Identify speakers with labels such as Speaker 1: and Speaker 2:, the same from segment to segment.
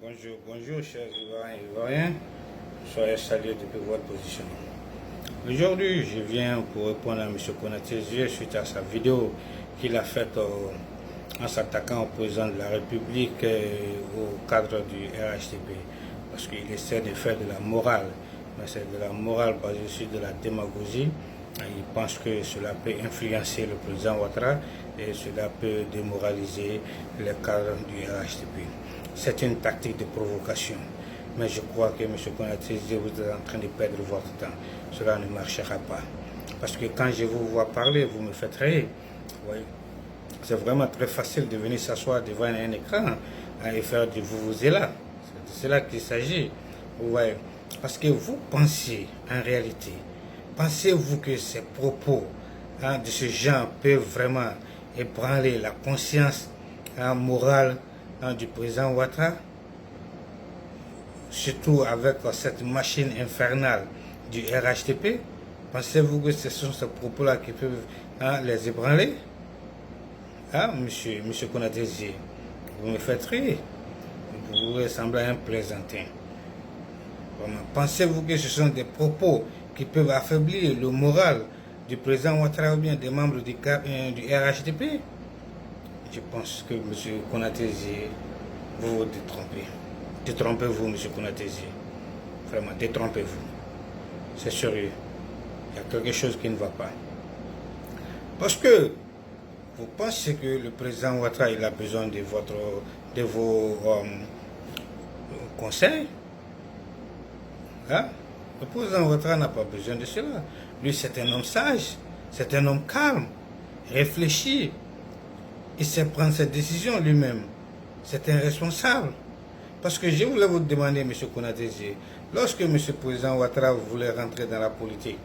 Speaker 1: Bonjour chers Ivoiriens et Ivoiriens, soyez salués depuis votre position. Aujourd'hui, je viens pour répondre à M. Konaté suite à sa vidéo qu'il a faite en s'attaquant au président de la République et au cadre du RHDP. Parce qu'il essaie de faire de la morale, mais c'est de la morale basée sur de la démagogie. Il pense que cela peut influencer le président Ouattara et cela peut démoraliser les cadres du RHDP. C'est une tactique de provocation. Mais je crois que M. Konaté, vous êtes en train de perdre votre temps. Cela ne marchera pas. Parce que quand je vous vois parler, vous me faites rire. Oui. C'est vraiment très facile de venir s'asseoir devant un écran et faire du vous-vous-là. C'est de cela qu'il s'agit. Ouais. Parce que vous pensez, en réalité, pensez-vous que ces propos de ce genre peuvent vraiment ébranler la conscience morale du président Ouattara? Surtout avec cette machine infernale du RHDP, pensez-vous que ce sont ces propos-là qui peuvent les ébranler? Monsieur Konaté, vous me faites rire. Vous ressemblez à un plaisantin. Pensez-vous que ce sont des propos qui peuvent affaiblir le moral du président Ouattara ou bien des membres du RHDP? Je pense que M. Konaté, vous vous détrompez. Détrompez-vous, M. Konaté. Vraiment, détrompez-vous. C'est sérieux. Il y a quelque chose qui ne va pas. Parce que vous pensez que le président Ouattara il a besoin de vos conseils? Le président Ouattara n'a pas besoin de cela. Lui, c'est un homme sage, c'est un homme calme, réfléchi. Il sait prendre ses décisions lui-même. C'est un responsable. Parce que je voulais vous demander, M. Konaté, lorsque M. le président Ouattara voulait rentrer dans la politique,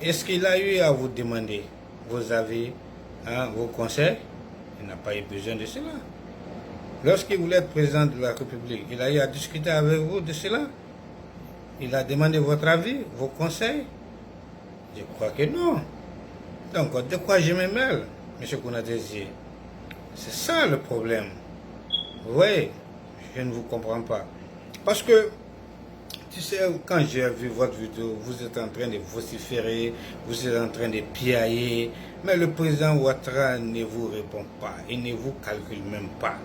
Speaker 1: est-ce qu'il a eu à vous demander vos avis, vos conseils? Il n'a pas eu besoin de cela. Lorsqu'il voulait être président de la République, il a eu à discuter avec vous de cela? Il a demandé votre avis, vos conseils? Je crois que non. Donc, de quoi je me mêle, M. Konaté? C'est ça le problème. Oui, je ne vous comprends pas. Parce que, tu sais, quand j'ai vu votre vidéo, vous êtes en train de vociférer, vous êtes en train de piailler, mais le président Ouattara ne vous répond pas, il ne vous calcule même pas.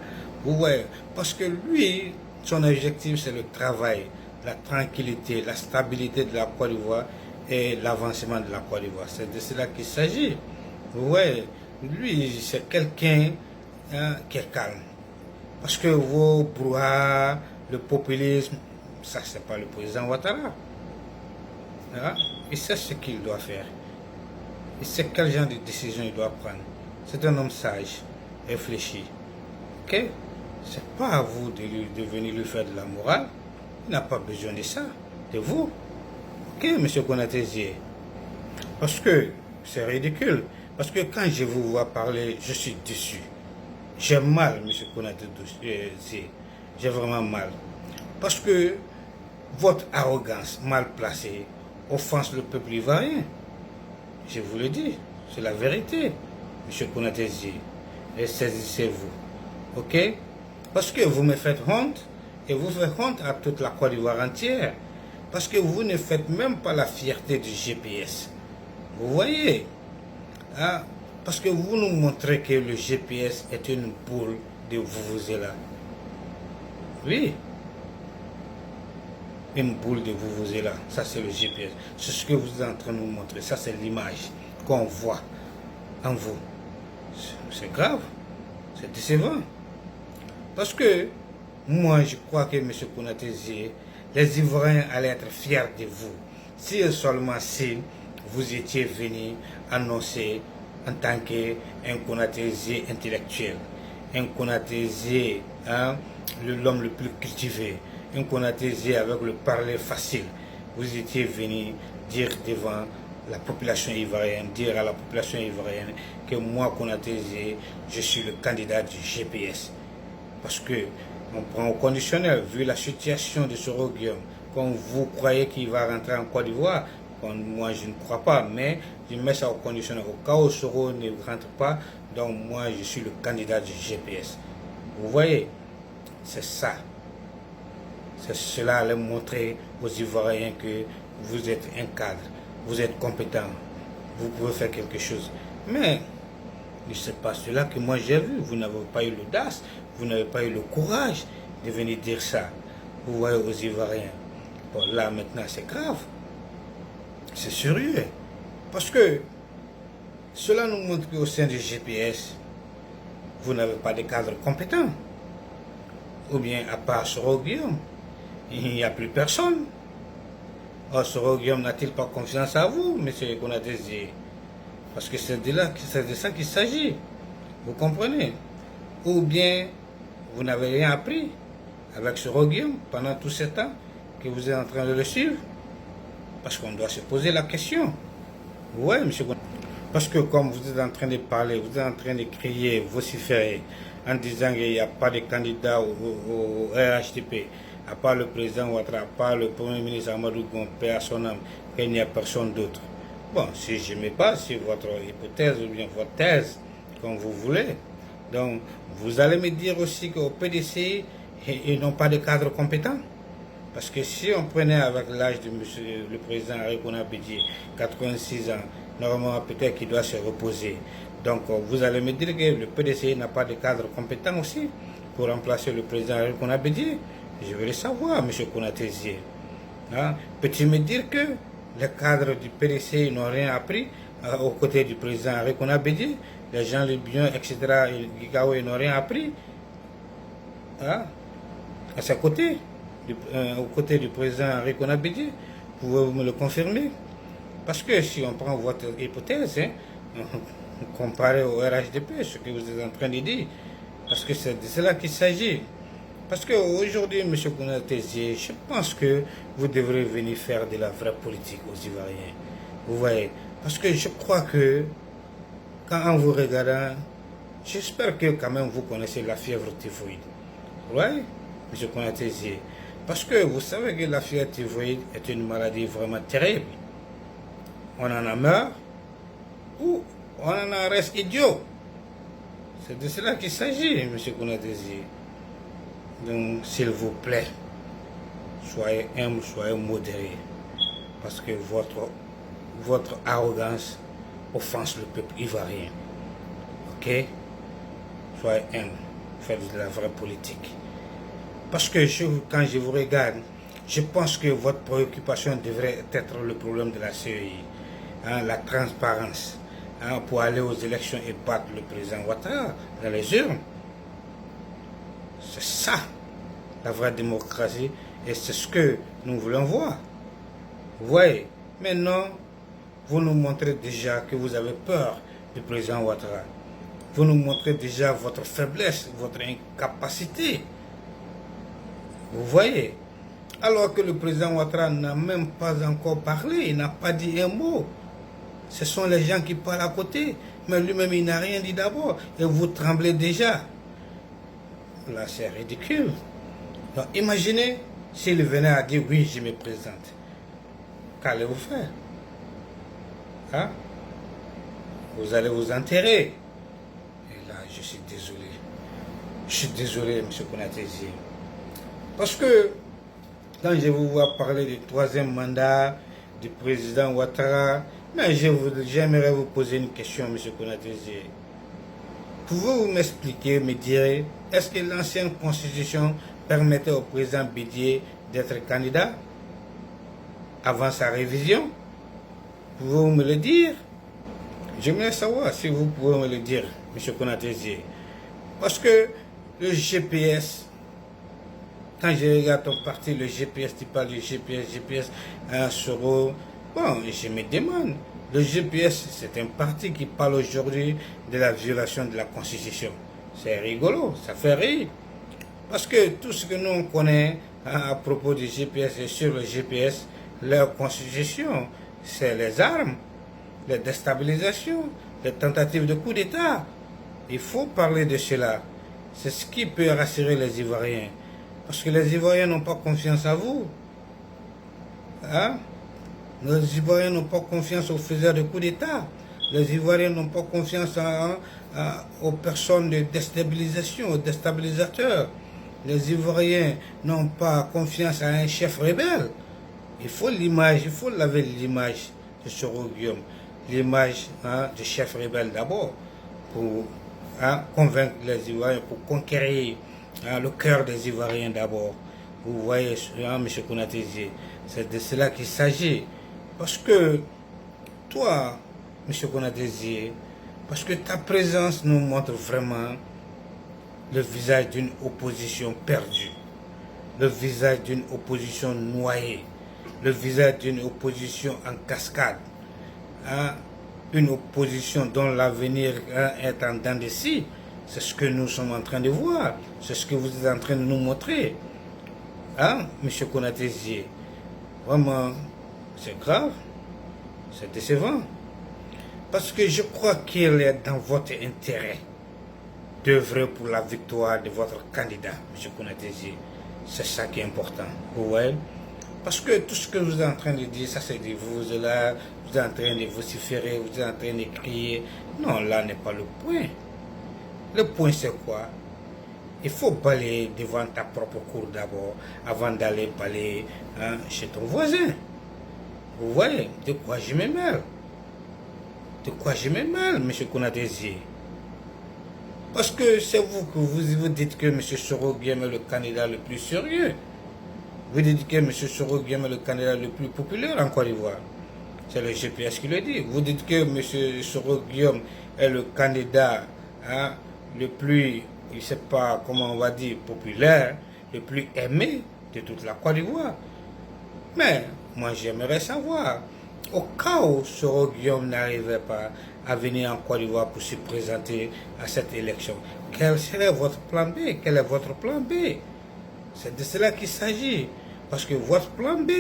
Speaker 1: Vous voyez, parce que lui, son objectif, c'est le travail, la tranquillité, la stabilité de la Côte d'Ivoire et l'avancement de la Côte d'Ivoire. C'est de cela qu'il s'agit. Vous voyez, lui, c'est quelqu'un qui est calme. Parce que vos brouhahas, le populisme, ça, c'est pas le président Ouattara. Il sait ce qu'il doit faire. Il sait quel genre de décision il doit prendre. C'est un homme sage, réfléchi. Ok? C'est pas à vous de venir lui faire de la morale. Il n'a pas besoin de ça, de vous. Ok, M. Konaté? Parce que c'est ridicule. Parce que quand je vous vois parler, je suis déçu. J'ai mal, M. Konaté. J'ai vraiment mal. Parce que votre arrogance mal placée offense le peuple ivoirien. Je vous le dis, c'est la vérité, M. Konaté. Et saisissez-vous. Ok? Parce que vous me faites honte, et vous faites honte à toute la Côte d'Ivoire entière. Parce que vous ne faites même pas la fierté du GPS. Vous voyez? Parce que vous nous montrez que le GPS est une boule de vous-vous-là. Oui. Une boule de vous-vous-là. Ça, c'est le GPS. C'est ce que vous êtes en train de nous montrer. Ça, c'est l'image qu'on voit en vous. C'est grave. C'est décevant. Parce que moi, je crois que M. Konaté, les Ivoiriens allaient être fiers de vous. Si seulement si vous étiez venu annoncer en tant qu'un Konaté intellectuel, un Konaté, l'homme le plus cultivé, un Konaté avec le parler facile. Vous étiez venu dire devant la population ivoirienne, dire à la population ivoirienne que moi, Konaté, je suis le candidat du GPS. Parce que on prend au conditionnel, vu la situation de Soro Guillaume, comme vous croyez qu'il va rentrer en Côte d'Ivoire, moi je ne crois pas, mais je mets ça au conditionnel. Au cas où Soro ne rentre pas, donc moi je suis le candidat du GPS. Vous voyez, c'est ça. Cela allait montrer aux Ivoiriens que vous êtes un cadre, vous êtes compétent, vous pouvez faire quelque chose. Mais ce n'est pas cela que moi j'ai vu. Vous n'avez pas eu l'audace, vous n'avez pas eu le courage de venir dire ça. Vous voyez aux Ivoiriens. Bon, là maintenant c'est grave. C'est sérieux. Parce que cela nous montre qu'au sein du GPS, vous n'avez pas de cadre compétent. Ou bien à part Soro Guillaume, il n'y a plus personne. Or, Soro Guillaume n'a-t-il pas confiance à vous, monsieur Konatesi? Parce que c'est de ça qu'il s'agit. Vous comprenez? Ou bien vous n'avez rien appris avec Soro Guillaume pendant tout ce temps que vous êtes en train de le suivre. Parce qu'on doit se poser la question. Oui, monsieur. Parce que comme vous êtes en train de parler, vous êtes en train de crier, vociférer, en disant qu'il n'y a pas de candidat au RHDP, à part le président Ouattara, à part le premier ministre Amadou Gompé à son âme, qu'il n'y a personne d'autre. Bon, si je me base sur votre hypothèse ou bien votre thèse, comme vous voulez, donc vous allez me dire aussi qu'au PDC, ils n'ont pas de cadre compétent. Parce que si on prenait avec l'âge de monsieur le président Arikona Bédié, 86 ans, normalement peut-être qu'il doit se reposer. Donc vous allez me dire que le PDC n'a pas de cadre compétent aussi pour remplacer le président Arikona Bédié. Je veux le savoir, M. Konatesi. Hein? Peux-tu me dire que les cadres du PDC n'ont rien appris aux côtés du président Arikona Bédié? Les gens libyens, etc., ils n'ont rien appris hein? À ses côtés, aux côtés du président Arikona Bédié. Pouvez-vous me le confirmer? Parce que si on prend votre hypothèse, hein, comparé au RHDP, ce que vous êtes en train de dire, parce que c'est de cela qu'il s'agit. Parce qu'aujourd'hui, M. Konatesi, je pense que vous devrez venir faire de la vraie politique aux Ivoiriens. Vous voyez? Parce que je crois que, quand en vous regardant, j'espère que quand même vous connaissez la fièvre typhoïde. Oui, M. Konatesi. Parce que vous savez que la fièvre typhoïde est une maladie vraiment terrible. On en a marre ou on en reste idiot. C'est de cela qu'il s'agit, M. Konatesi. Donc, s'il vous plaît, soyez humble, soyez modéré. Parce que votre arrogance offense le peuple ivoirien. Ok? Soyez humble, faites de la vraie politique. Parce que quand je vous regarde, je pense que votre préoccupation devrait être le problème de la CEI. Hein, la transparence. Hein, pour aller aux élections et battre le président Ouattara dans les urnes. C'est ça, la vraie démocratie, et c'est ce que nous voulons voir. Vous voyez, maintenant, vous nous montrez déjà que vous avez peur du président Ouattara. Vous nous montrez déjà votre faiblesse, votre incapacité. Vous voyez, alors que le président Ouattara n'a même pas encore parlé, il n'a pas dit un mot. Ce sont les gens qui parlent à côté, mais lui-même il n'a rien dit d'abord, et vous tremblez déjà. Là, c'est ridicule. Donc, imaginez s'il venait à dire oui, je me présente. Qu'allez-vous faire? Hein? Vous allez vous enterrer. Et là, je suis désolé. Je suis désolé, M. Konatesi. Parce que quand je vous vois parler du troisième mandat du président Ouattara, mais j'aimerais vous poser une question, M. Konatesi. Pouvez-vous m'expliquer, me dire, est-ce que l'ancienne constitution permettait au président Bédié d'être candidat avant sa révision? Pouvez-vous me le dire? J'aimerais savoir si vous pouvez me le dire, M. Konatesi. Parce que le GPS, quand je regarde ton parti, le GPS, tu parles du GPS, un Soro, bon, je me demande. Le GPS, c'est un parti qui parle aujourd'hui de la violation de la Constitution. C'est rigolo, ça fait rire. Parce que tout ce que nous on connaît à propos du GPS et sur le GPS, leur Constitution, c'est les armes, les déstabilisations, les tentatives de coup d'État. Il faut parler de cela. C'est ce qui peut rassurer les Ivoiriens. Parce que les Ivoiriens n'ont pas confiance à vous. Hein? Les Ivoiriens n'ont pas confiance aux faiseurs de coups d'État. Les Ivoiriens n'ont pas confiance aux personnes de déstabilisation, aux déstabilisateurs. Les Ivoiriens n'ont pas confiance à un chef rebelle. Il faut l'image, il faut laver l'image de Soro Guillaume, l'image du chef rebelle d'abord, pour convaincre les Ivoiriens, pour conquérir le cœur des Ivoiriens d'abord. Vous voyez, M. Konaté, c'est de cela qu'il s'agit. Parce que toi, M. Konaté, parce que ta présence nous montre vraiment le visage d'une opposition perdue, le visage d'une opposition noyée, le visage d'une opposition en cascade, une opposition dont l'avenir est en dents de scie. C'est ce que nous sommes en train de voir, c'est ce que vous êtes en train de nous montrer. M. Konaté, vraiment, c'est grave, c'est décevant. Parce que je crois qu'il est dans votre intérêt d'œuvrer pour la victoire de votre candidat, M. Konaté. C'est ça qui est important. Vous voyez? Parce que tout ce que vous êtes en train de dire, ça c'est de vous là, vous êtes en train de vociférer, vous êtes en train de crier. Non, là n'est pas le point. Le point c'est quoi? Il faut balayer devant ta propre cour d'abord, avant d'aller balayer chez ton voisin. Vous voyez, de quoi je me mêle? De quoi je me mêle, M. Konaté? Parce que c'est vous que vous dites que M. Soro Guillaume est le candidat le plus sérieux. Vous dites que M. Soro Guillaume est le candidat le plus populaire en Côte d'Ivoire. C'est le GPS qui le dit. Vous dites que M. Soro Guillaume est le candidat le plus, je ne sais pas comment on va dire, populaire, le plus aimé de toute la Côte d'Ivoire. Mais moi j'aimerais savoir, au cas où Soro Guillaume n'arrivait pas à venir en Côte d'Ivoire pour se présenter à cette élection, quel serait votre plan B? Quel est votre plan B? C'est de cela qu'il s'agit. Parce que votre plan B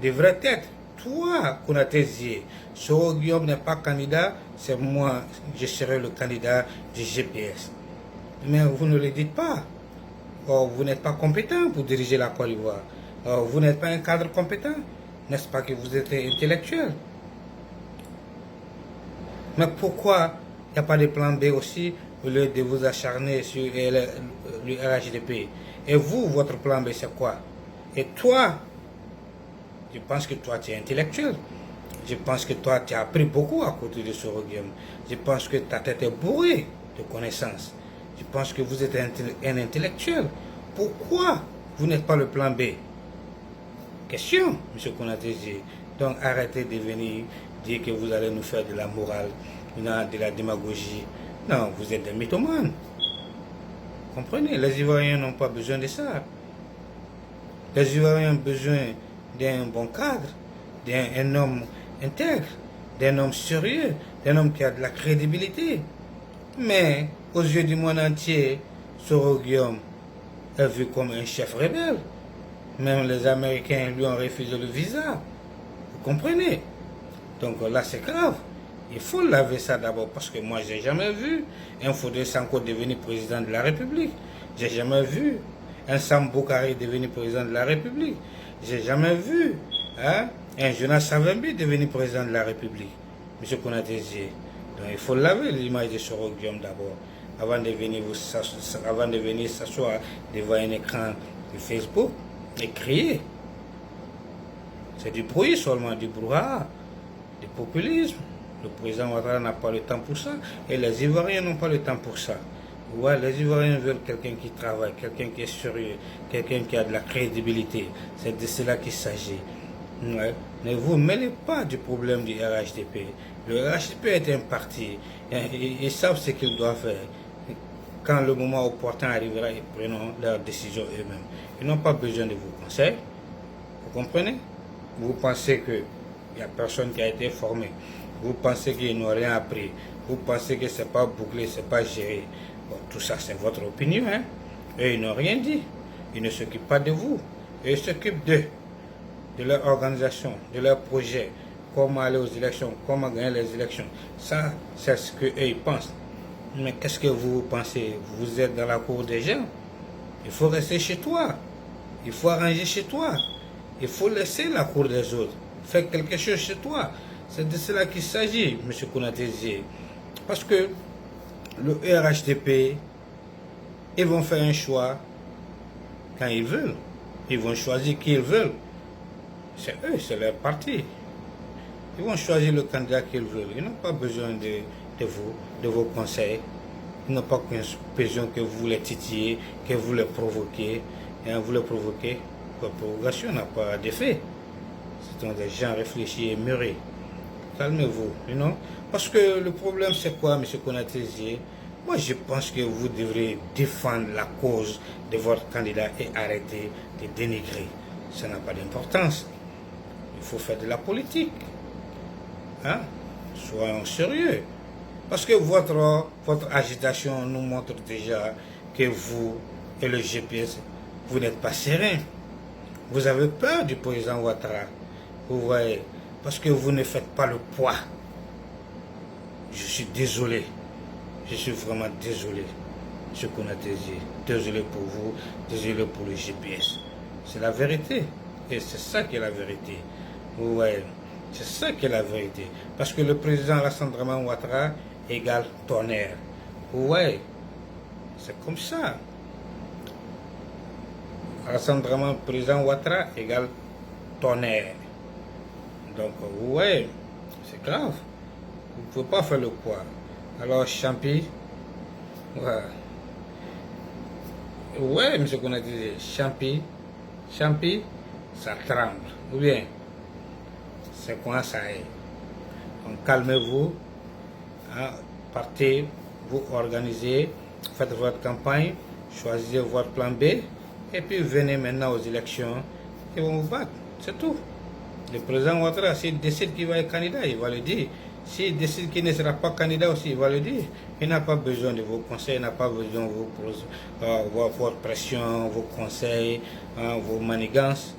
Speaker 1: devrait être, toi, Konaté, Soro Guillaume n'est pas candidat, c'est moi, je serai le candidat du GPS. Mais vous ne le dites pas. Or, vous n'êtes pas compétent pour diriger la Côte d'Ivoire. Or, vous n'êtes pas un cadre compétent. N'est-ce pas que vous êtes intellectuel? Mais pourquoi il n'y a pas de plan B aussi au lieu de vous acharner sur le RHDP? Et vous, votre plan B, c'est quoi? Et toi, je pense que toi, tu es intellectuel. Je pense que toi, tu as appris beaucoup à côté de Soro Guillaume. Je pense que ta tête est bourrée de connaissances. Je pense que vous êtes un intellectuel. Pourquoi vous n'êtes pas le plan B? Question, M. Konaté. Donc arrêtez de venir dire que vous allez nous faire de la morale, de la démagogie. Non, vous êtes des mythomanes. Comprenez, les Ivoiriens n'ont pas besoin de ça. Les Ivoiriens ont besoin d'un bon cadre, d'un homme intègre, d'un homme sérieux, d'un homme qui a de la crédibilité. Mais aux yeux du monde entier, Soro Guillaume est vu comme un chef rebelle. Même les Américains lui ont refusé le visa. Vous comprenez? Donc là, c'est grave. Il faut laver ça d'abord parce que moi, j'ai jamais vu un Fodé Sanko devenir président de la République. J'ai jamais vu un Sam Boukari devenir président de la République. J'ai jamais vu un Jonas Savimbi devenir président de la République. M. Konaté. Donc il faut laver l'image de Soro Guillaume d'abord avant de venir s'asseoir devant un écran de Facebook et crier. C'est du bruit seulement, du brouhaha, du populisme. Le président Ouattara n'a pas le temps pour ça et les Ivoiriens n'ont pas le temps pour ça. Ouais, les Ivoiriens veulent quelqu'un qui travaille, quelqu'un qui est sérieux, quelqu'un qui a de la crédibilité. C'est de cela qu'il s'agit. Ouais. Ne vous mêlez pas du problème du RHDP. Le RHDP est un parti. Ils savent ce qu'ils doivent faire. Quand le moment opportun arrivera, ils prendront leurs décisions eux-mêmes. Ils n'ont pas besoin de vos conseils. Vous comprenez? Vous pensez qu'il n'y a personne qui a été formé. Vous pensez qu'ils n'ont rien appris. Vous pensez que ce n'est pas bouclé, ce n'est pas géré. Bon, tout ça, c'est votre opinion. Eux, ils n'ont rien dit. Ils ne s'occupent pas de vous. Ils s'occupent d'eux, de leur organisation, de leur projet, comment aller aux élections, comment gagner les élections. Ça, c'est ce qu'eux, ils pensent. Mais qu'est-ce que vous pensez? Vous êtes dans la cour des gens. Il faut rester chez toi. Il faut arranger chez toi. Il faut laisser la cour des autres. Faire quelque chose chez toi. C'est de cela qu'il s'agit, M. Konaté. Parce que le RHDP, ils vont faire un choix quand ils veulent. Ils vont choisir qui ils veulent. C'est eux, c'est leur parti. Ils vont choisir le candidat qu'ils veulent. Ils n'ont pas besoin de vous, de vos conseils. Ils n'ont pas besoin que vous les titillez, que vous les provoquez. Et vous les provoquez, votre provocation n'a pas d'effet. Ce sont des gens réfléchis et mûris. Calmez-vous, Parce que le problème, c'est quoi, M. Konaté? Moi, je pense que vous devrez défendre la cause de votre candidat et arrêter de dénigrer. Ça n'a pas d'importance. Il faut faire de la politique. Hein? Soyons sérieux. Parce que votre agitation nous montre déjà que vous et le GPS, vous n'êtes pas serein. Vous avez peur du président Ouattara. Vous voyez, parce que vous ne faites pas le poids. Je suis désolé. Je suis vraiment désolé, M. Konaté. Désolé pour vous, désolé pour le GPS. C'est la vérité. Et c'est ça qui est la vérité. Vous voyez, c'est ça qui est la vérité. Parce que le président Alassane Dramane Ouattara égale tonnerre. Vous voyez, c'est comme ça. Alassane Dramane, président Ouattara égale tonnerre. Donc, vous voyez, c'est grave. Vous ne pouvez pas faire le poids. Alors, Champi, ouais, M. Konaté, Champi, ça tremble. Ou bien, c'est quoi ça est? Donc, calmez-vous, hein, partez, vous organisez, faites votre campagne, choisissez votre plan B, et puis venez maintenant aux élections et on vous battre. C'est tout. Le président Ouattara, s'il décide qu'il va être candidat, il va le dire. S'il décide qu'il ne sera pas candidat aussi, il va le dire. Il n'a pas besoin de vos conseils, il n'a pas besoin de votre pression, vos conseils, vos manigances.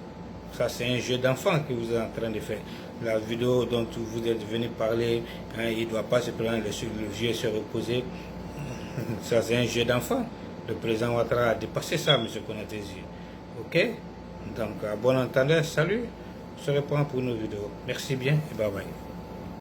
Speaker 1: Ça, c'est un jeu d'enfant que vous êtes en train de faire. La vidéo dont vous êtes venu parler, il ne doit pas se prendre le vieux se reposer. Ça, c'est un jeu d'enfant. Le président Ouattara a dépassé ça, M. Konaté. Ok? Donc, à bon entendeur, salut. On se reprend pour nos vidéos. Merci bien et bye bye.